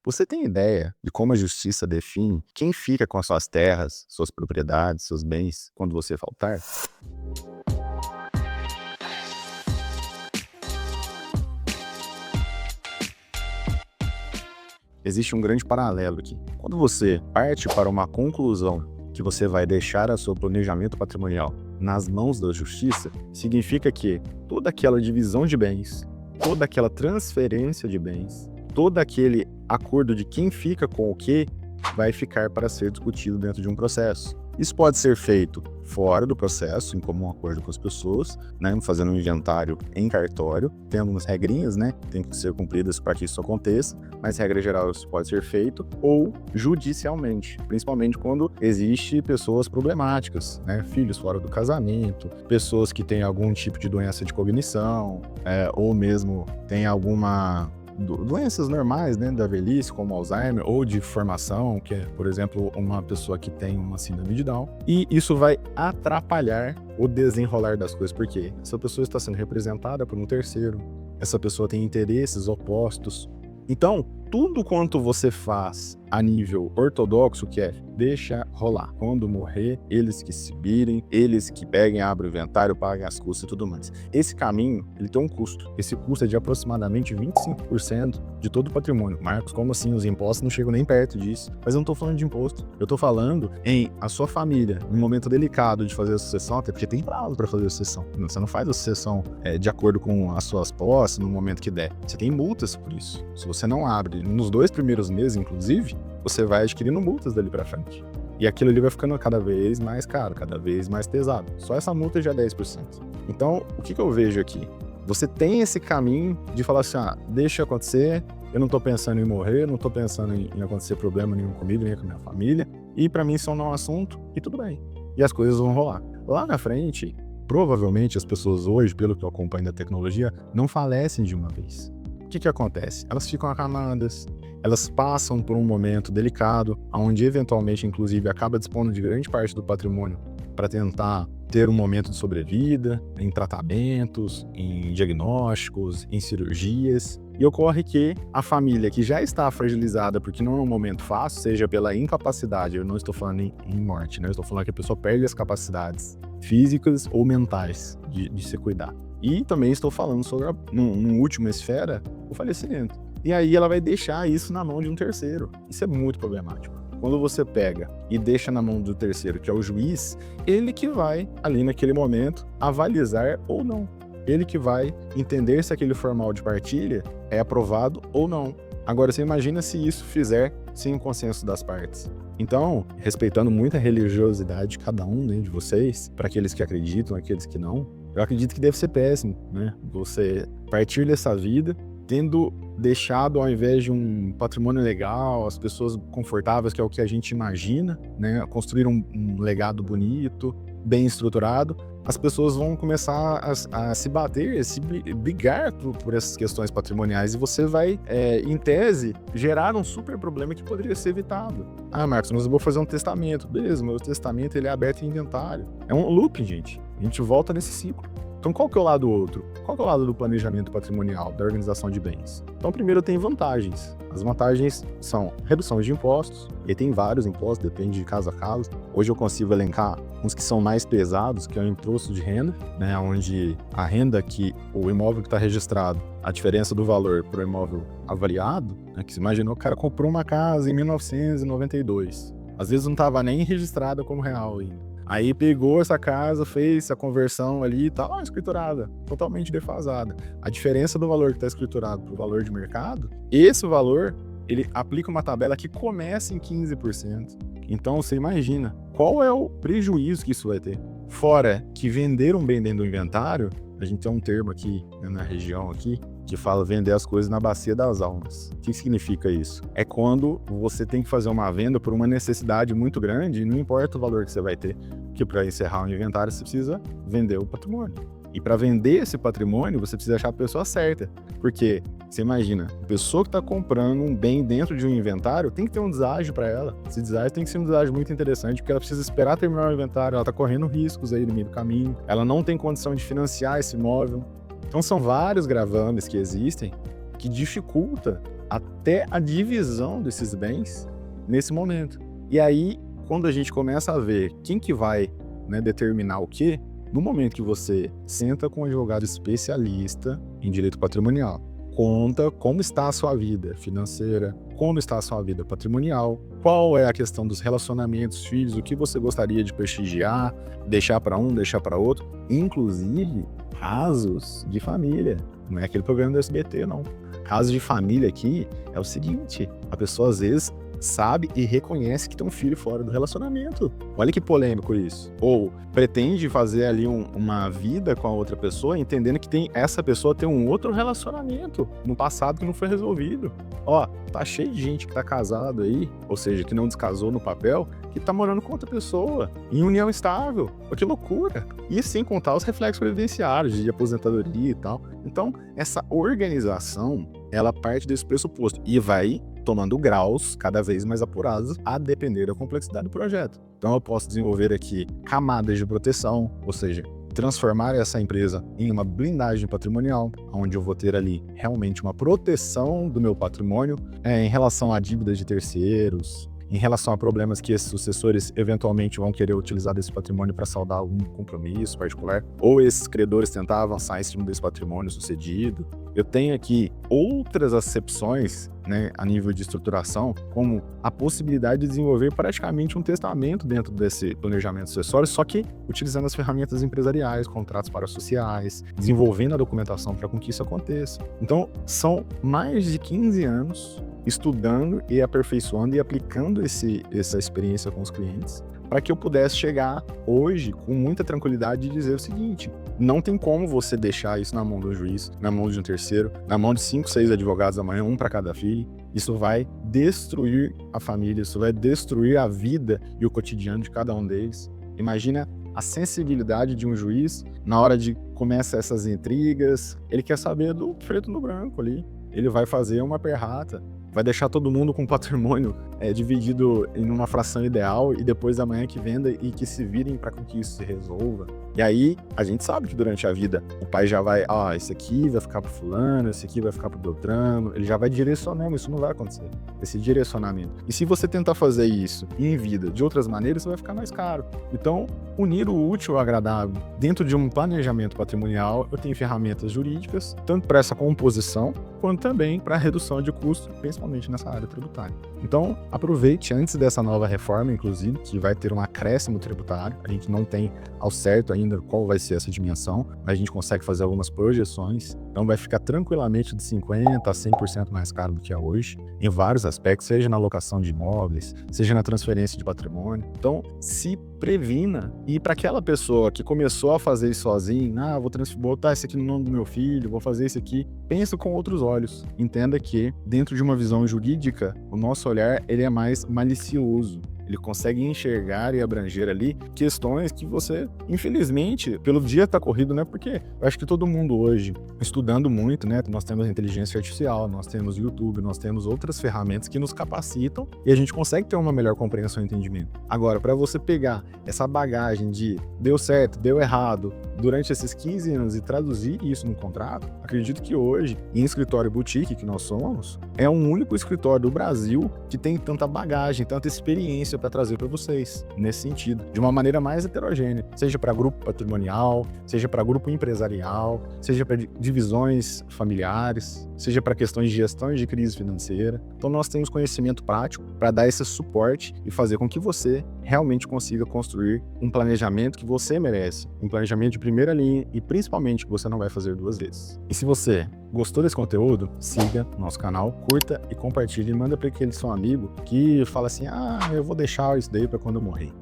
Você tem ideia de como a justiça define quem fica com as suas terras, suas propriedades, seus bens quando você faltar? Existe um grande paralelo aqui. Quando você parte para uma conclusão que você vai deixar o seu planejamento patrimonial nas mãos da justiça, significa que toda aquela divisão de bens, toda aquela transferência de bens, todo aquele acordo de quem fica com o que vai ficar para ser discutido dentro de um processo. Isso pode ser feito fora do processo, em comum acordo com as pessoas, né, fazendo um inventário em cartório, tendo umas regrinhas, né, tem que ser cumpridas para que isso aconteça, mas regra geral isso pode ser feito, ou judicialmente, principalmente quando existe pessoas problemáticas, né, filhos fora do casamento, pessoas que têm algum tipo de doença de cognição, ou mesmo tem alguma doenças normais, né, da velhice, como Alzheimer, ou de formação, que é, por exemplo, uma pessoa que tem uma síndrome de Down. E isso vai atrapalhar o desenrolar das coisas, porque essa pessoa está sendo representada por um terceiro, essa pessoa tem interesses opostos. Então, tudo quanto você faz a nível ortodoxo, que é deixa rolar. Quando morrer, eles que se virem, eles que peguem, abrem o inventário, paguem as custas e tudo mais. Esse caminho, ele tem um custo. Esse custo é de aproximadamente 25% de todo o patrimônio. Marcos, como assim? Os impostos não chegam nem perto disso. Mas eu não estou falando de imposto. Eu estou falando em a sua família, num momento delicado de fazer a sucessão, até porque tem prazo para fazer a sucessão. Você não faz a sucessão de acordo com as suas posses no momento que der. Você tem multas por isso. Se você não abre, nos 2 primeiros meses, inclusive, você vai adquirindo multas dali pra frente. E aquilo ali vai ficando cada vez mais caro, cada vez mais pesado. Só essa multa já é 10%. Então, o que eu vejo aqui? Você tem esse caminho de falar assim, deixa acontecer, eu não tô pensando em morrer, não tô pensando em acontecer problema nenhum comigo, nem com a minha família, e pra mim isso não é um assunto, e tudo bem. E as coisas vão rolar. Lá na frente, provavelmente as pessoas hoje, pelo que eu acompanho da tecnologia, não falecem de uma vez. O que acontece? Elas ficam acamadas, elas passam por um momento delicado, onde eventualmente, inclusive, acaba dispondo de grande parte do patrimônio para tentar ter um momento de sobrevida, em tratamentos, em diagnósticos, em cirurgias. E ocorre que a família que já está fragilizada, porque não é um momento fácil, seja pela incapacidade, eu não estou falando em morte, né? Eu estou falando que a pessoa perde as capacidades físicas ou mentais de se cuidar. E também estou falando sobre, numa última esfera, o falecimento. E aí ela vai deixar isso na mão de um terceiro. Isso é muito problemático. Quando você pega e deixa na mão do terceiro, que é o juiz, ele que vai, ali naquele momento, avalizar ou não. Ele que vai entender se aquele formal de partilha é aprovado ou não. Agora, você imagina se isso fizer sem o consenso das partes. Então, respeitando muito a religiosidade de cada um, né, de vocês, para aqueles que acreditam, aqueles que não, eu acredito que deve ser péssimo, né? Você partir dessa vida tendo deixado, ao invés de um patrimônio legal, as pessoas confortáveis, que é o que a gente imagina, né? Construir um legado bonito, bem estruturado, as pessoas vão começar a se bater, a se brigar por essas questões patrimoniais e você vai, em tese, gerar um super problema que poderia ser evitado. Marcos, mas eu vou fazer um testamento. Beleza, meu testamento ele é aberto em inventário. É um looping, gente. A gente volta nesse ciclo. Então, qual que é o lado outro? Qual que é o lado do planejamento patrimonial, da organização de bens? Então, primeiro tem vantagens. As vantagens são redução de impostos, e tem vários impostos, depende de caso a caso. Hoje eu consigo elencar uns que são mais pesados, que é o imposto de renda, né, onde a renda que o imóvel que está registrado, a diferença do valor para o imóvel avaliado, né, que se imaginou que o cara comprou uma casa em 1992. Às vezes não estava nem registrada como real ainda. Aí pegou essa casa, fez a conversão ali e tá escriturada, totalmente defasada. A diferença do valor que está escriturado para o valor de mercado, esse valor, ele aplica uma tabela que começa em 15%. Então você imagina, qual é o prejuízo que isso vai ter? Fora que vender um bem dentro do inventário, a gente tem um termo aqui, né, na região aqui, que fala vender as coisas na bacia das almas. O que significa isso? É quando você tem que fazer uma venda por uma necessidade muito grande e não importa o valor que você vai ter, que para encerrar o inventário você precisa vender o patrimônio. E para vender esse patrimônio, você precisa achar a pessoa certa. Porque, você imagina, a pessoa que está comprando um bem dentro de um inventário tem que ter um deságio para ela. Esse deságio tem que ser um deságio muito interessante, porque ela precisa esperar terminar o inventário, ela está correndo riscos aí no meio do caminho, ela não tem condição de financiar esse imóvel. Então são vários gravames que existem que dificulta até a divisão desses bens nesse momento. E aí, quando a gente começa a ver quem que vai, né, determinar o quê, no momento que você senta com um advogado especialista em direito patrimonial, conta como está a sua vida financeira, como está a sua vida patrimonial, qual é a questão dos relacionamentos, filhos, o que você gostaria de prestigiar, deixar para um, deixar para outro, inclusive casos de família. Não é aquele programa do SBT, não. Caso de família aqui é o seguinte: a pessoa às vezes sabe e reconhece que tem um filho fora do relacionamento. Olha que polêmico isso. Ou pretende fazer ali uma vida com a outra pessoa, entendendo que essa pessoa tem um outro relacionamento no passado que não foi resolvido. Ó, tá cheio de gente que tá casado aí, ou seja, que não descasou no papel, que tá morando com outra pessoa, em união estável. Pô, que loucura! E sem contar os reflexos previdenciários, de aposentadoria e tal. Então, essa organização, ela parte desse pressuposto e vai tomando graus cada vez mais apurados a depender da complexidade do projeto. Então eu posso desenvolver aqui camadas de proteção, ou seja, transformar essa empresa em uma blindagem patrimonial, onde eu vou ter ali realmente uma proteção do meu patrimônio em relação a dívidas de terceiros, em relação a problemas que esses sucessores eventualmente vão querer utilizar desse patrimônio para saldar algum compromisso particular, ou esses credores tentar avançar em cima desse patrimônio sucedido. Eu tenho aqui outras acepções, né, a nível de estruturação, como a possibilidade de desenvolver praticamente um testamento dentro desse planejamento sucessório, só que utilizando as ferramentas empresariais, contratos parasociais, desenvolvendo a documentação para que isso aconteça. Então, são mais de 15 anos estudando e aperfeiçoando e aplicando essa experiência com os clientes, para que eu pudesse chegar hoje com muita tranquilidade e dizer o seguinte: não tem como você deixar isso na mão do juiz, na mão de um terceiro, na mão de 5, 6 advogados amanhã, um para cada filho. Isso vai destruir a família, isso vai destruir a vida e o cotidiano de cada um deles. Imagina a sensibilidade de um juiz na hora de começar essas intrigas. Ele quer saber do preto no branco ali. Ele vai fazer uma perrata, vai deixar todo mundo com patrimônio dividido em uma fração ideal e depois amanhã que venda e que se virem para que isso se resolva. E aí, a gente sabe que durante a vida o pai já vai, esse aqui vai ficar pro fulano, esse aqui vai ficar pro Beltrano, ele já vai direcionando, isso não vai acontecer, esse direcionamento. E se você tentar fazer isso em vida de outras maneiras, isso vai ficar mais caro. Então, unir o útil ao agradável dentro de um planejamento patrimonial, eu tenho ferramentas jurídicas, tanto para essa composição, quanto também para a redução de custos, principalmente nessa área tributária. Então, aproveite antes dessa nova reforma, inclusive, que vai ter um acréscimo tributário. A gente não tem ao certo ainda qual vai ser essa dimensão, mas a gente consegue fazer algumas projeções. Então, vai ficar tranquilamente de 50% a 100% mais caro do que é hoje, em vários aspectos, seja na locação de imóveis, seja na transferência de patrimônio. Então, se previna. E para aquela pessoa que começou a fazer isso sozinho, vou botar isso aqui no nome do meu filho, vou fazer isso aqui, pensa com outros olhos. Entenda que, dentro de uma visão jurídica, o nosso olhar ele é mais malicioso. Ele consegue enxergar e abranger ali questões que você, infelizmente, pelo dia tá corrido, né? Porque eu acho que todo mundo hoje, estudando muito, né? Nós temos a inteligência artificial, nós temos o YouTube, nós temos outras ferramentas que nos capacitam e a gente consegue ter uma melhor compreensão e entendimento. Agora, para você pegar essa bagagem de deu certo, deu errado, durante esses 15 anos e traduzir isso no contrato, acredito que hoje, em escritório boutique que nós somos, é um único escritório do Brasil que tem tanta bagagem, tanta experiência para trazer para vocês, nesse sentido, de uma maneira mais heterogênea, seja para grupo patrimonial, seja para grupo empresarial, seja para divisões familiares, seja para questões de gestão e de crise financeira. Então nós temos conhecimento prático para dar esse suporte e fazer com que você realmente consiga construir um planejamento que você merece, um planejamento de primeira linha e principalmente que você não vai fazer 2 vezes. E se você gostou desse conteúdo, siga nosso canal, curta e compartilhe e manda para aquele seu amigo que fala assim: eu vou deixar isso daí para quando eu morrer.